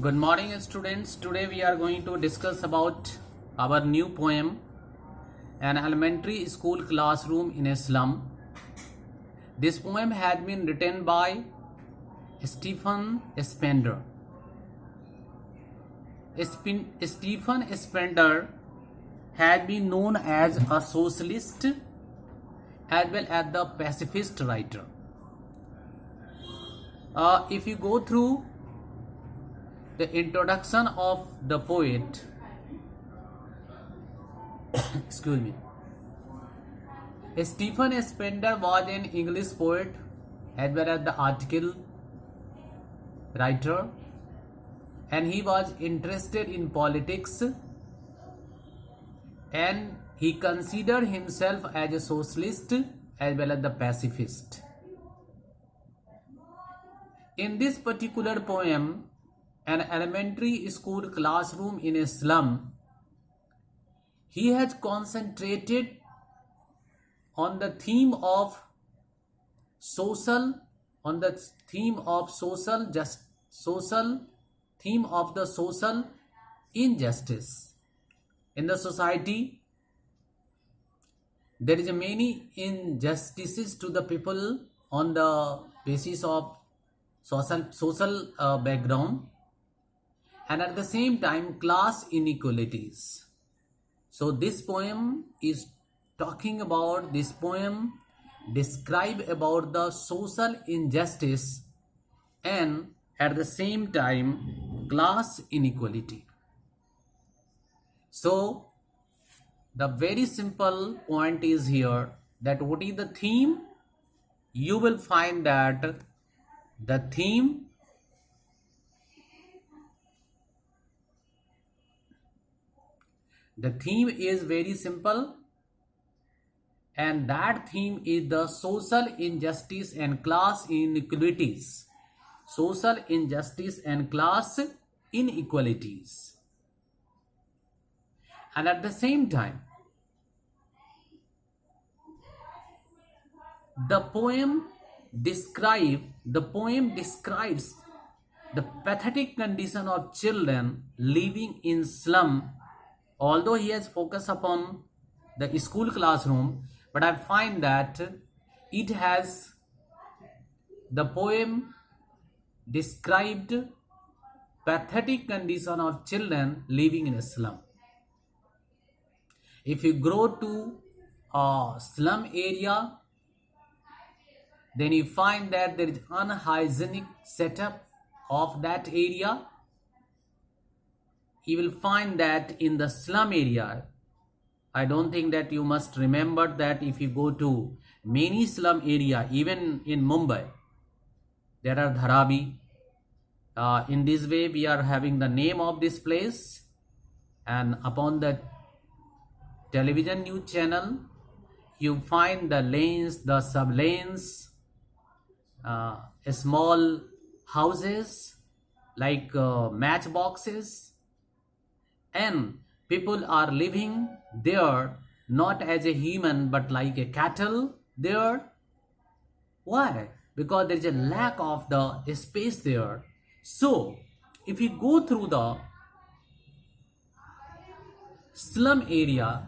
Good morning, students. Today we are going to discuss about our new poem, An Elementary School Classroom in a Slum. This poem has been written by Stephen Spender. Stephen Spender had been known as a socialist as well as the pacifist writer. If you go through the introduction of the poet, excuse me, Stephen Spender was an English poet as well as the article writer, and he was interested in politics, and he considered himself as a socialist as well as the pacifist. In this particular poem, An Elementary School Classroom in a Slum, he has concentrated on the theme of social, theme of the social injustice in the society. There is many injustices to the people on the basis of social background, and at the same time class inequalities. So this poem is talking about, this poem describe about the social injustice and at the same time class inequality. So the very simple point is here that what is the theme? You will find that the theme is very simple, and that theme is the social injustice and class inequalities. Social injustice and class inequalities. And at the same time, the poem describes the pathetic condition of children living in slum. Although he has focused upon the school classroom, but I find that the poem described pathetic condition of children living in a slum. If you go to a slum area, then you find that there is unhygienic setup of that area. You will find that in the slum area, I don't think that you must remember that if you go to many slum area, even in Mumbai, there are Dharavi. In this way, we are having the name of this place, and upon the television news channel, you find the lanes, the sub lanes, small houses like matchboxes, and people are living there not as a human but like a cattle there. Why? Because there is a lack of the space there. So if you go through the slum area,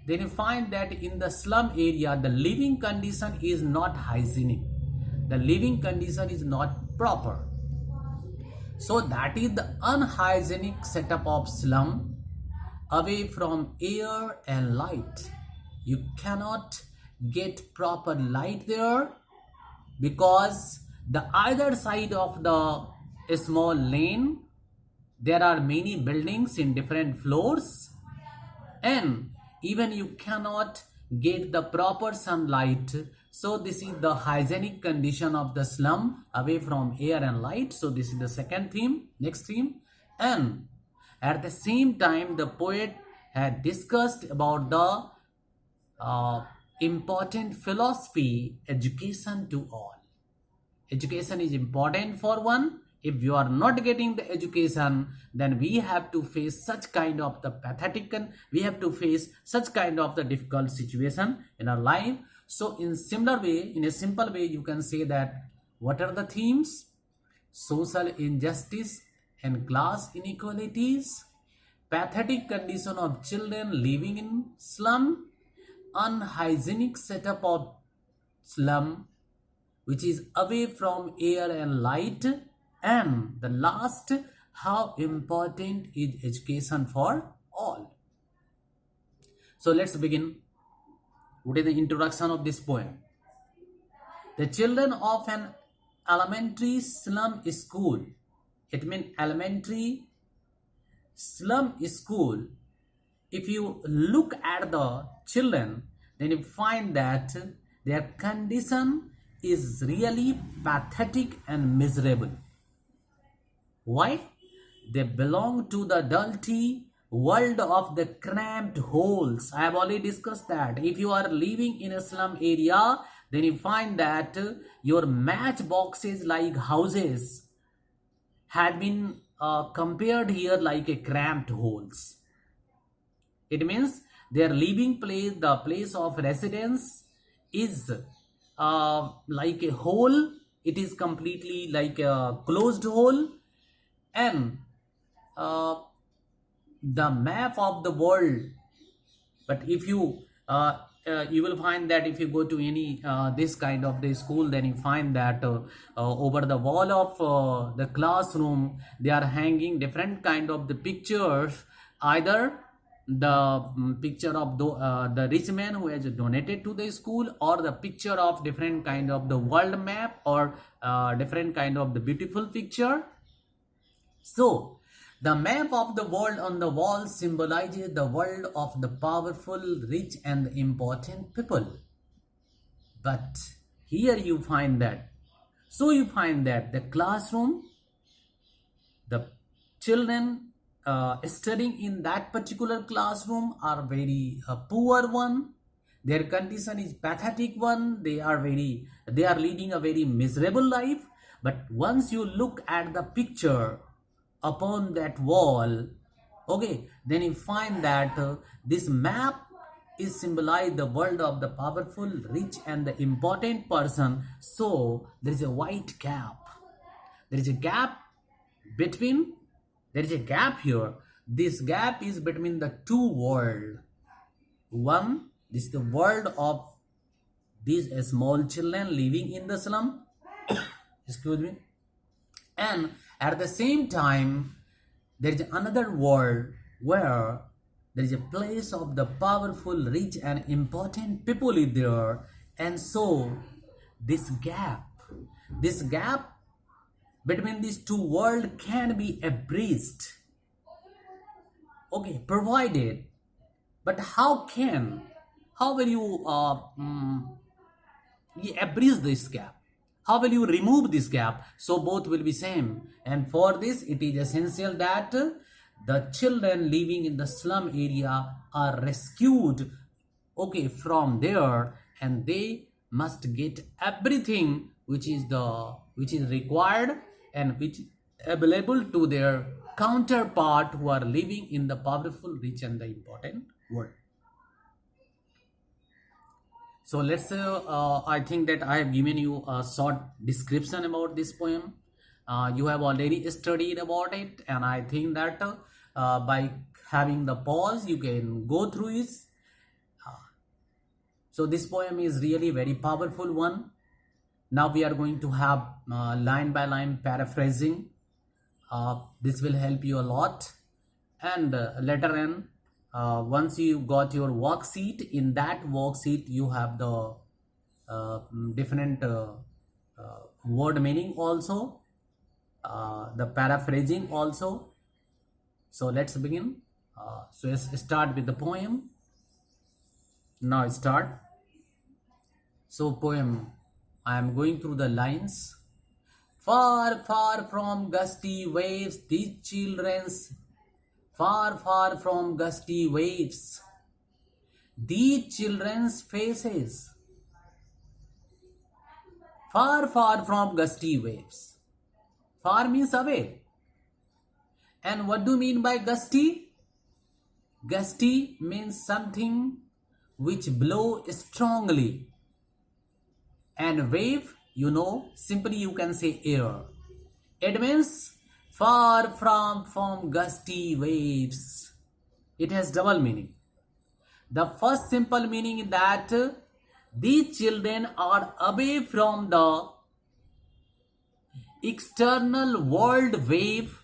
then you find that in the slum area the living condition is not hygienic, the living condition is not proper. So that is the unhygienic setup of slum, away from air and light. You cannot get proper light there because the either side of the small lane there are many buildings in different floors, and even you cannot get the proper sunlight. So this is the hygienic condition of the slum, away from air and light. So this is the second theme, next theme. And at the same time, the poet had discussed about the important philosophy, education to all. Education is important for one. If you are not getting the education, then we have to face such kind of the pathetic, we have to face such kind of the difficult situation in our life. So in similar way, in a simple way, you can say that what are the themes? Social injustice and class inequalities, pathetic condition of children living in slum, unhygienic setup of slum which is away from air and light, and the last, how important is education for all. So let's begin. What is the introduction of this poem? The children of an elementary slum school, it means elementary slum school, if you look at the children, then you find that their condition is really pathetic and miserable. Why? They belong to the dirty world of the cramped holes. I have already discussed that. If you are living in a slum area, then you find that your matchboxes like houses had been compared here like a cramped holes. It means their living place, the place of residence, is like a hole. It is completely like a closed hole, and the map of the world. But if you you will find that if you go to any this kind of the school, then you find that over the wall of the classroom they are hanging different kind of the pictures, either the picture of the rich man who has donated to the school, or the picture of different kind of the world map, or different kind of the beautiful picture. So the map of the world on the wall symbolizes the world of the powerful, rich and important people. But here you find that, you find that the classroom, the children studying in that particular classroom are very poor one. Their condition is pathetic one. They are leading a very miserable life. But once you look at the picture upon that wall, okay, then you find that this map is symbolize the world of the powerful, rich and the important person. So there is a white gap. There is a gap between, there is a gap here. This gap is between the two worlds. One, this is the world of these small children living in the slum. Excuse me. And at the same time, there is another world where there is a place of the powerful, rich and important people is there. And so this gap between these two worlds can be bridged, okay, provided. But how will you bridge this gap? How will you remove this gap so both will be same? And for this, it is essential that the children living in the slum area are rescued, okay, from there, and they must get everything which is required and which is available to their counterpart who are living in the powerful, rich and the important world. So let's say I think that I have given you a short description about this poem. You have already studied about it, and I think that by having the pause you can go through it. So this poem is really very powerful one. Now we are going to have line by line paraphrasing. This will help you a lot. And later on, once you got your worksheet, in that worksheet you have the different word meaning also, the paraphrasing also. So let's begin. So let's start with the poem. Now start. So poem, I am going through the lines. Far, far from gusty waves, these children's far, far from gusty waves, these children's faces. Far, far from gusty waves. Far means away. And what do you mean by gusty? Gusty means something which blow strongly. And wave, you know, simply you can say air. It means far from gusty waves. It has double meaning. The first simple meaning is that these children are away from the external world wave.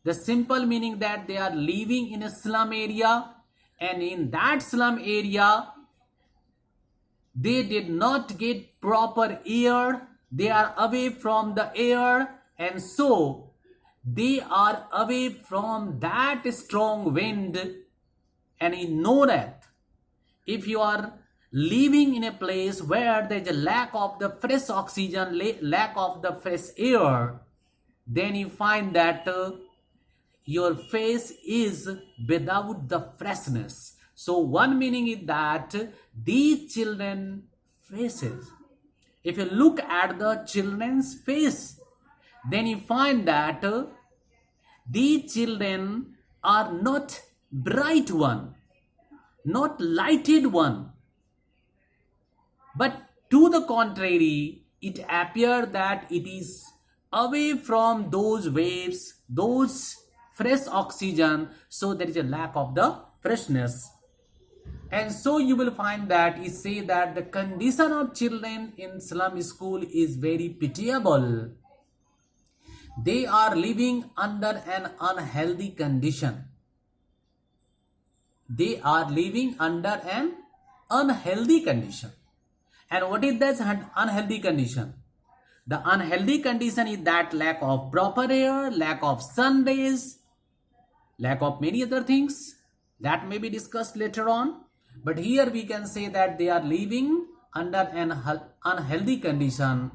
The simple meaning that they are living in a slum area, and in that slum area they did not get proper air. They are away from the air, and so they are away from that strong wind. And you know that if you are living in a place where there is a lack of the fresh oxygen, lack of the fresh air, then you find that your face is without the freshness. So one meaning is that these children faces, if you look at the children's face, then you find that these children are not bright one, not lighted one, but to the contrary, it appears that it is away from those waves, those fresh oxygen, so there is a lack of the freshness. And so you will find that it say that the condition of children in slum school is very pitiable. They are living under an unhealthy condition. They are living under an unhealthy condition. And what is that unhealthy condition? The unhealthy condition is that lack of proper air, lack of sun rays, lack of many other things that may be discussed later on. But here we can say that they are living under an unhealthy condition.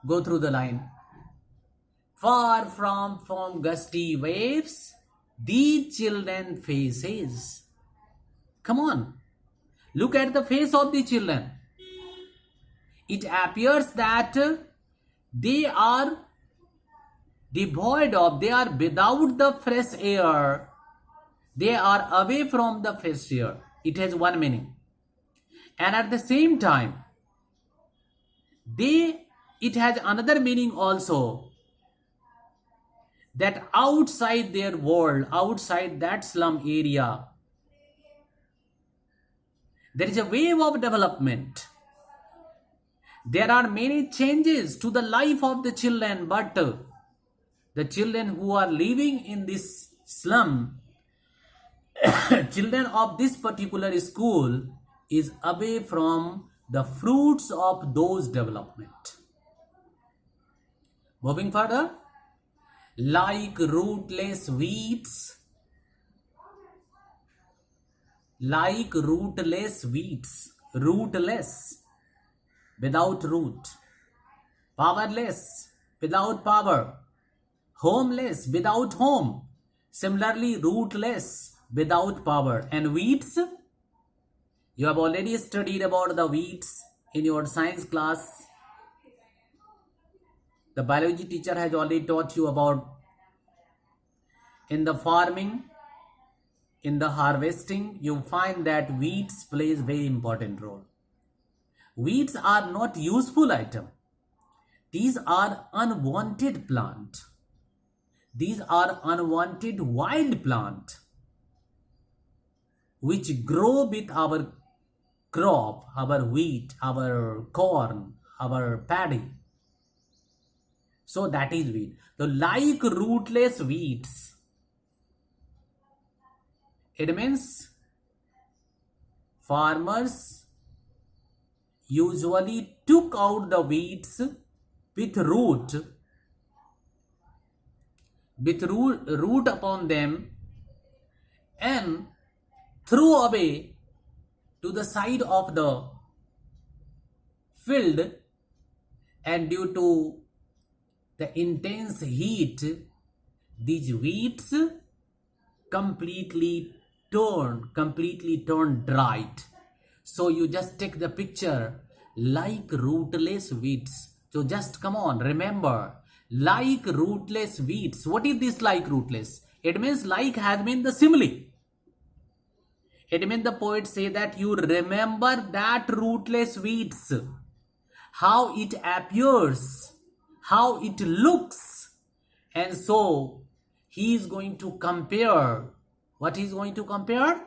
Go through the line. Far from gusty waves, these children faces. Come on, look at the face of the children. It appears that they are devoid of, they are without the fresh air. They are away from the fresh air. It has one meaning. And at the same time, it has another meaning also, that outside their world, outside that slum area, there is a wave of development. There are many changes to the life of the children, but the children who are living in this slum, children of this particular school, is away from the fruits of those development. Moving further, like rootless weeds, like rootless weeds, rootless, without root, powerless, without power, homeless, without home. Similarly, rootless, without power. And weeds, you have already studied about the weeds in your science class. The biology teacher has already taught you about in the farming, in the harvesting, you find that weeds plays very important role. Weeds are not useful item. These are unwanted plant. These are unwanted wild plant which grow with our crop, our wheat, our corn, our paddy. So that is weed. So like rootless weeds, it means farmers usually took out the weeds with root upon them and threw away to the side of the field, and due to the intense heat, these weeds completely turned dried. So you just take the picture like rootless weeds. So just come on, remember, like rootless weeds. What is this like rootless? It means like has been the simile. It means the poet say that you remember that rootless weeds, how it appears, how it looks, And so he is going to compare. What he is going to compare?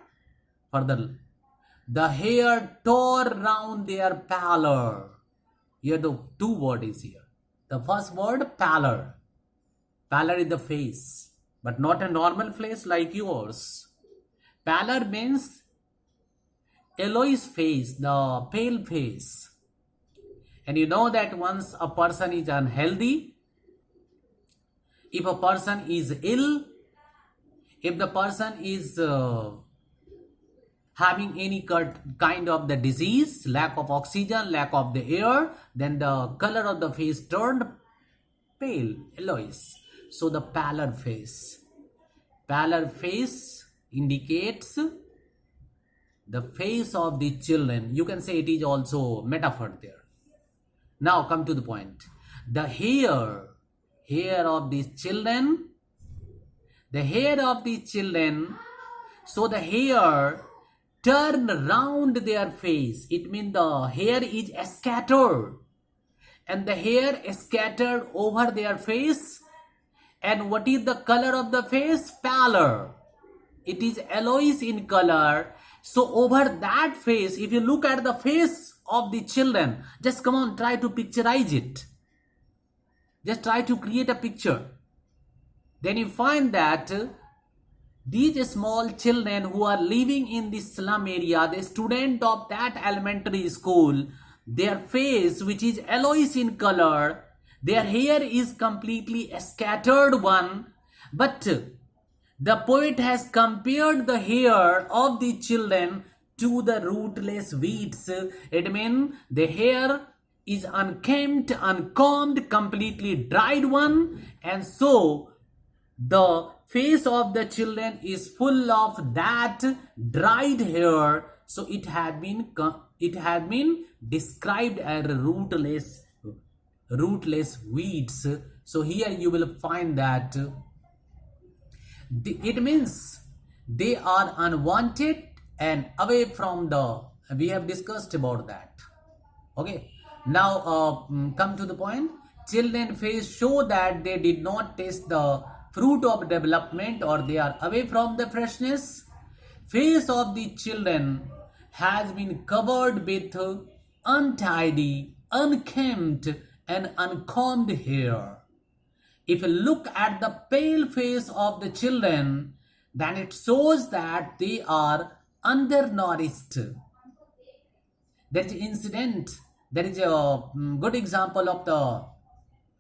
For the hair tore round their pallor. Here the two words is here. The first word, pallor. Pallor is the face, but not a normal face like yours. Pallor means yellowish face, the pale face. And you know that once a person is unhealthy, if a person is ill, if the person is having any kind of the disease, lack of oxygen, lack of the air, then the color of the face turned pale, yellowish. So the pallor face. Pallor face indicates the face of the children. You can say it is also metaphor there. Now come to the point. The hair of these children, so the hair turn round their face. It means the hair is scattered, and the hair is scattered over their face. And what is the color of the face? Pallor. It is yellowish in color. So over that face, if you look at the face of the children, just come on, try to picturize it. Just try to create a picture. Then you find that these small children who are living in the slum area, the student of that elementary school, their face, which is yellowish in color, their hair is completely a scattered one, but the poet has compared the hair of the children to the rootless weeds. It means the hair is unkempt, uncombed, completely dried one, and so the face of the children is full of that dried hair. So it had been described as rootless weeds. So here you will find that it means they are unwanted and away from the, we have discussed about that. Okay, now come to the point. Children face show that they did not taste the fruit of development, or they are away from the freshness. Face of the children has been covered with untidy, unkempt and uncombed hair. If you look at the pale face of the children, then it shows that they are undernourished. There is incident, there is a good example of the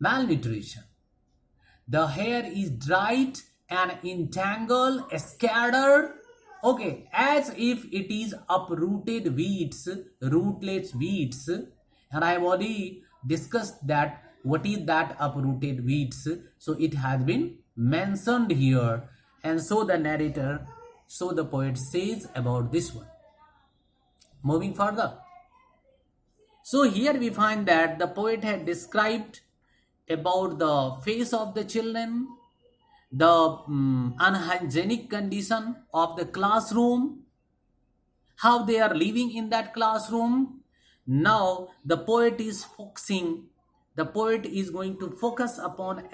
malnutrition. The hair is dried and entangled, scattered, okay, as if it is uprooted weeds, rootless weeds. And I have already discussed that what is that uprooted weeds. So it has been mentioned here, and so the narrator, so the poet says about this one. Moving further, so here we find that the poet had described about the face of the children, the unhygienic condition of the classroom, how they are living in that classroom. Now the poet is going to focus upon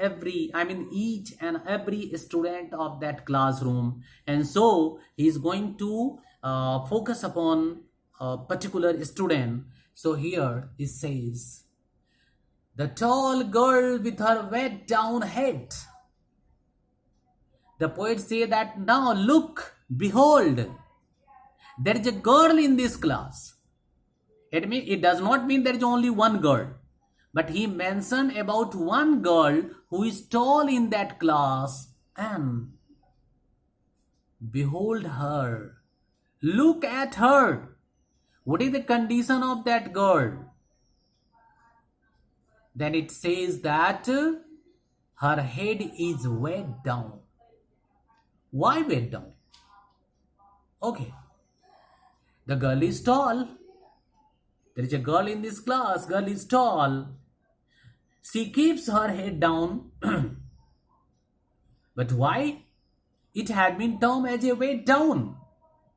each and every student of that classroom, and so he is going to focus upon a particular student. So here it says, the tall girl with her wet down head. The poet say that now look, behold, there is a girl in this class. It does not mean there is only one girl, but he mentioned about one girl who is tall in that class, and behold her. Look at her. What is the condition of that girl? Then it says that her head is weighed down. Why weighed down? Okay, the girl is tall. There is a girl in this class. Girl is tall. She keeps her head down. But why? It had been termed as a weight down,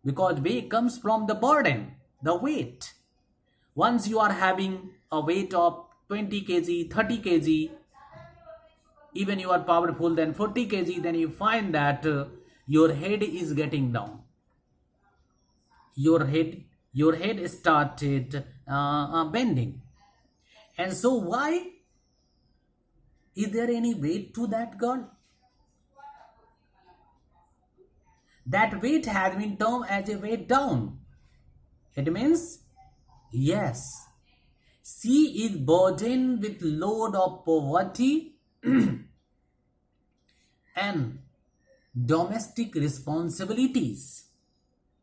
because weight comes from the burden, the weight. Once you are having a weight of 20 kg, 30 kg, even you are powerful than 40 kg, then you find that your head is getting down. Your head started bending. And so why? Is there any weight to that girl? That weight has been termed as a weight down. It means, yes, she is burdened with load of poverty and domestic responsibilities.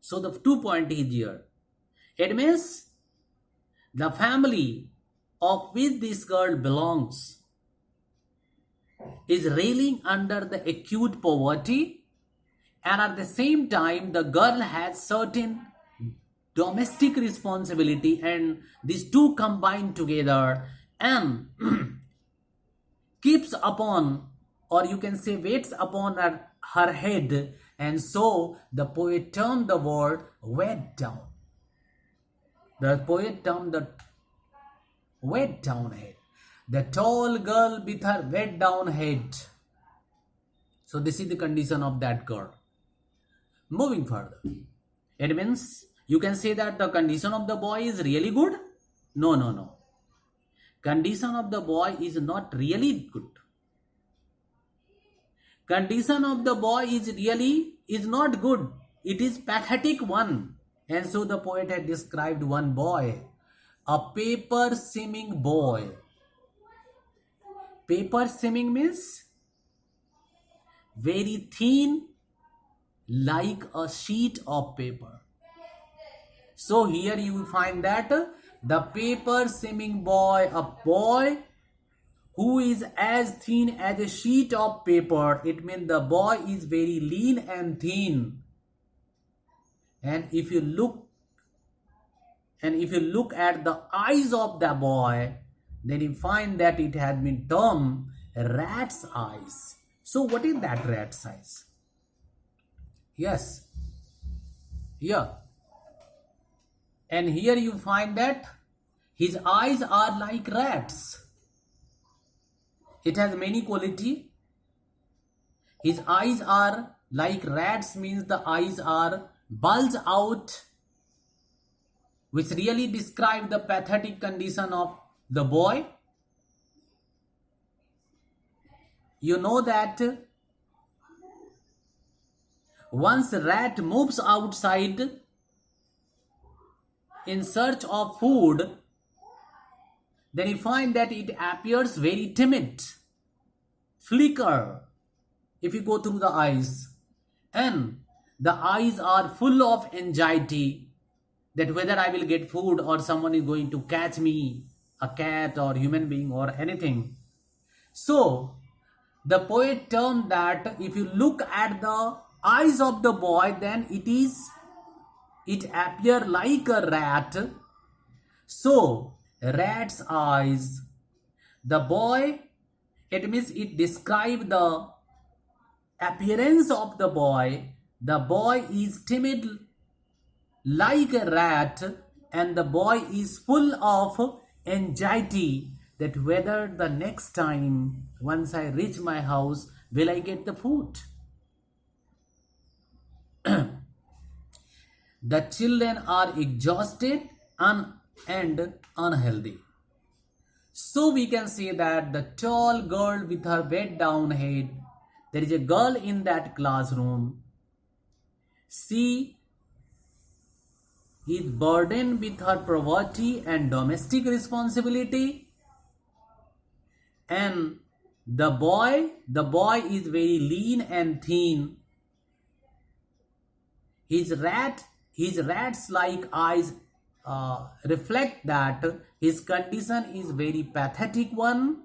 So the 2 point is here. It means the family of which this girl belongs is reeling under the acute poverty, and at the same time the girl has certain domestic responsibility, and these two combined together and keeps upon, or you can say weights upon her head, and so the poet termed the word weighed down. The poet termed the weighed down head. The tall girl with her weighed down head. So this is the condition of that girl. Moving further, it means you can say that the condition of the boy is really good. No. Condition of the boy is not really good. Condition of the boy is not good. It is pathetic one. And so the poet had described one boy, a paper seeming boy. Paper seeming means very thin, like a sheet of paper. So here you will find that the paper seeming boy, a boy who is as thin as a sheet of paper. It means the boy is very lean and thin. And if you look at the eyes of the boy, then you find that it has been termed rat's eyes. So what is that rat's eyes? Yes. Here. And here you find that his eyes are like rats. It has many quality. His eyes are like rats means the eyes are bulged out, which really describe the pathetic condition of the boy. You know that once a rat moves outside in search of food, then you find that it appears very timid, flicker if you go through the eyes, and the eyes are full of anxiety that whether I will get food or someone is going to catch me, a cat or human being or anything. So the poet termed that if you look at the eyes of the boy, then it appear like a rat. So rat's eyes, the boy, it means it describe the appearance of the boy. The boy is timid like a rat, and the boy is full of anxiety that whether the next time once I reach my house will I get the food. The children are exhausted and unhealthy. So we can say that the tall girl with her weighed down head, there is a girl in that classroom. She is burdened with her poverty and domestic responsibility, and the boy is very lean and thin. His rats like eyes reflect that his condition is very pathetic one.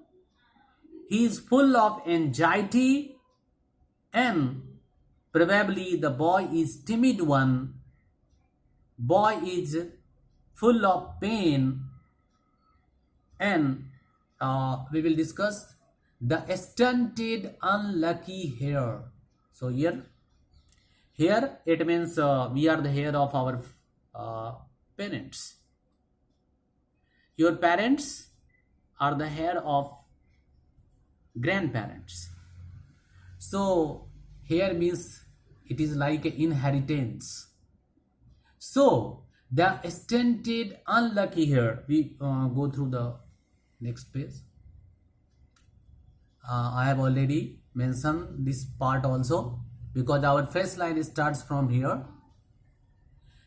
He is full of anxiety, and probably the boy is timid one. Boy is full of pain, and we will discuss the stunted unlucky hair. So here it means we are the hair of our parents. Your parents are the hair of grandparents. So here means it is like an inheritance. So the stunted unlucky here. We go through the next page. I have already mentioned this part also, because our first line starts from here.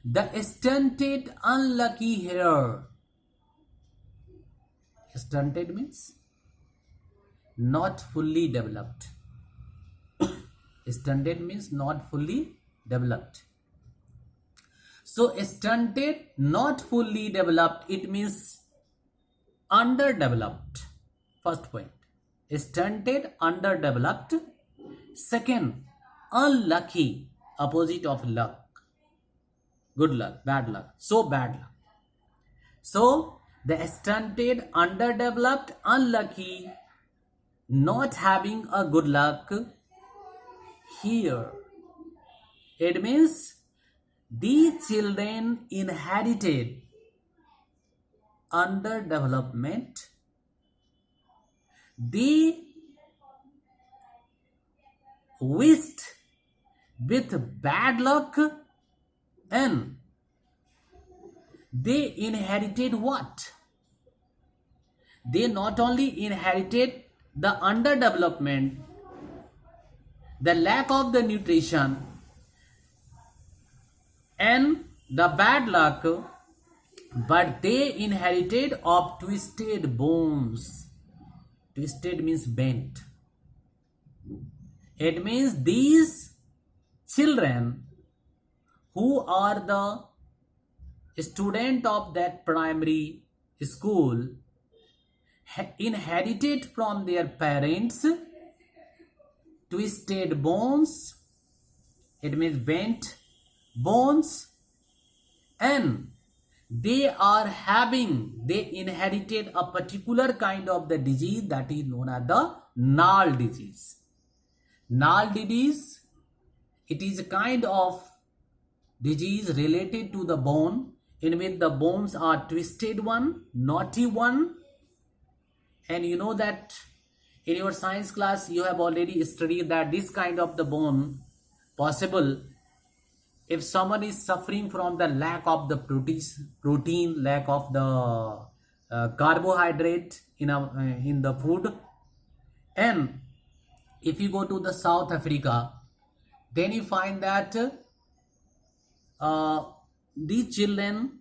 The stunted unlucky here. Stunted means not fully developed. Stunted means not fully developed. So stunted, not fully developed, it means underdeveloped. First point. Stunted, underdeveloped. Second, unlucky, opposite of luck. Good luck, bad luck. So bad luck. So the stunted, underdeveloped, unlucky, not having a good luck here. It means these children inherited underdevelopment. They wished with bad luck, and they inherited what? They not only inherited the underdevelopment, the lack of the nutrition, and the bad luck, but they inherited of twisted bones. Twisted means bent. It means these children who are the student of that primary school inherited from their parents twisted bones. It means bent bones, and they inherited a particular kind of the disease that is known as the Nahl disease. Nahl disease, it is a kind of disease related to the bone, in which the bones are twisted one, knotty one. And you know that in your science class you have already studied that this kind of the bone possible if someone is suffering from the lack of the protein, lack of the carbohydrate in the food. And if you go to the South Africa, then you find that these children,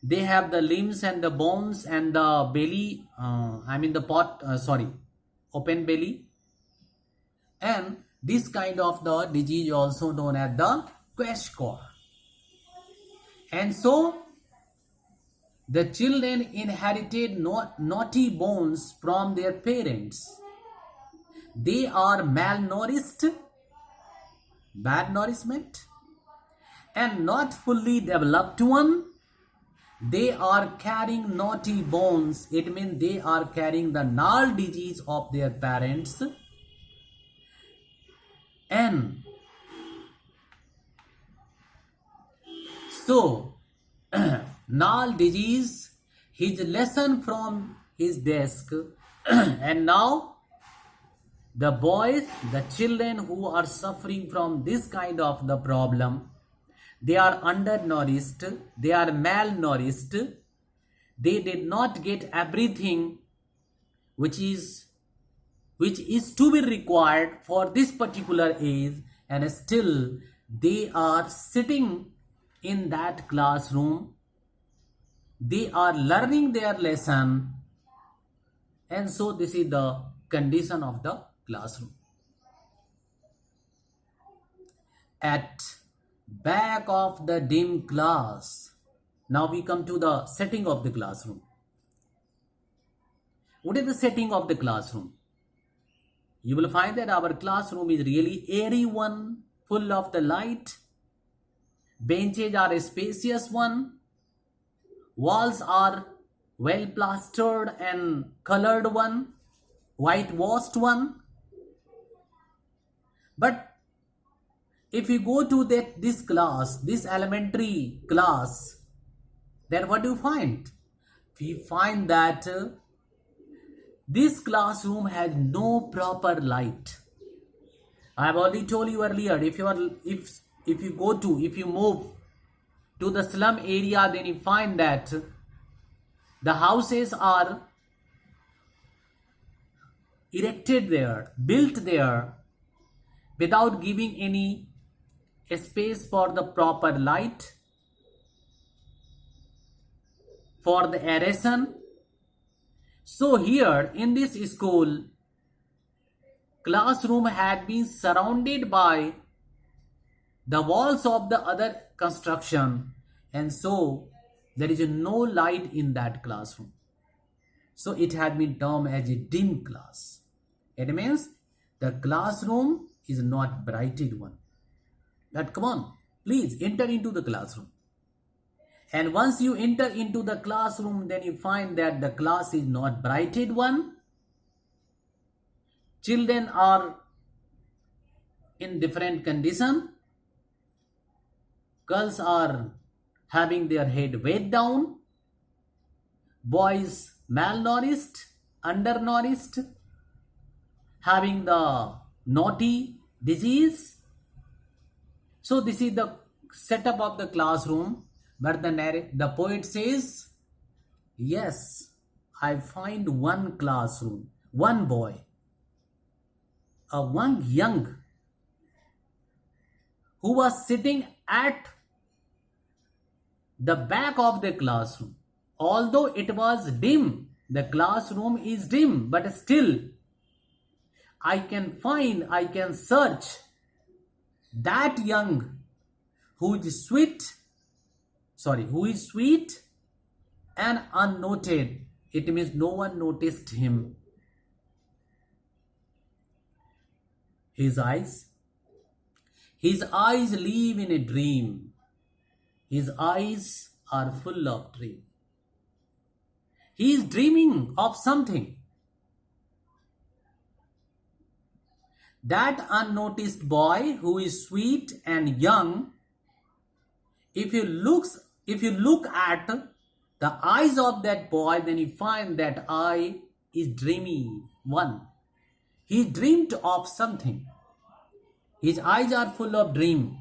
they have the limbs and the bones and the belly, open belly. And this kind of the disease also known as the Kwashiorkor. And so the children inherited naughty bones from their parents. They are malnourished, bad nourishment, and not fully developed one. They are carrying naughty bones. It means they are carrying the Nahl disease of their parents. And so Nahl disease, his lesson from his desk. And now the boys, the children who are suffering from this kind of the problem, they are undernourished, they are malnourished, they did not get everything which is to be required for this particular age, and still they are sitting in that classroom, they are learning their lesson. And so this is the condition of the classroom. At back of the dim class. Now we come to the setting of the classroom. What is the setting of the classroom? You will find that our classroom is really airy one, full of the light. Benches are a spacious one. Walls are well plastered and colored one, whitewashed one. But if you go to this class, this elementary class, then what do you find? We find that This classroom has no proper light. I have already told you earlier, if you move to the slum area, then you find that the houses are erected there, built there, without giving any space for the proper light, for the aeration. So here in this school, classroom had been surrounded by the walls of the other construction, and so there is no light in that classroom. So it had been termed as a dim class. It means the classroom is not brighted one. But come on, please enter into the classroom. And once you enter into the classroom, then you find that the class is not brighted one. Children are in different condition. Girls are having their head weighed down. Boys malnourished, undernourished, having the naughty disease. So this is the setup of the classroom. But the poet says, yes, I find one classroom, one boy, one young, who was sitting at the back of the classroom. Although it was dim, the classroom is dim, but still I can search that young who is sweet and unnoted. It means no one noticed him. His eyes live in a dream. His eyes are full of dream. He is dreaming of something. That unnoticed boy who is sweet and young, if you look at the eyes of that boy, then you find that eye is dreamy one. He dreamed of something. His eyes are full of dream.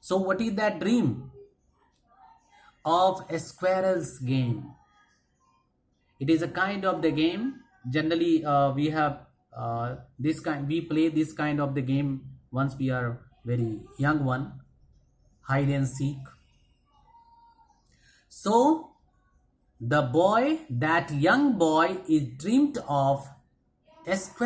So what is that dream? Of a squirrel's game. It is a kind of the game. Generally, we play this kind of the game once we are very young one, hide and seek. So that young boy is dreamed of a squirrel.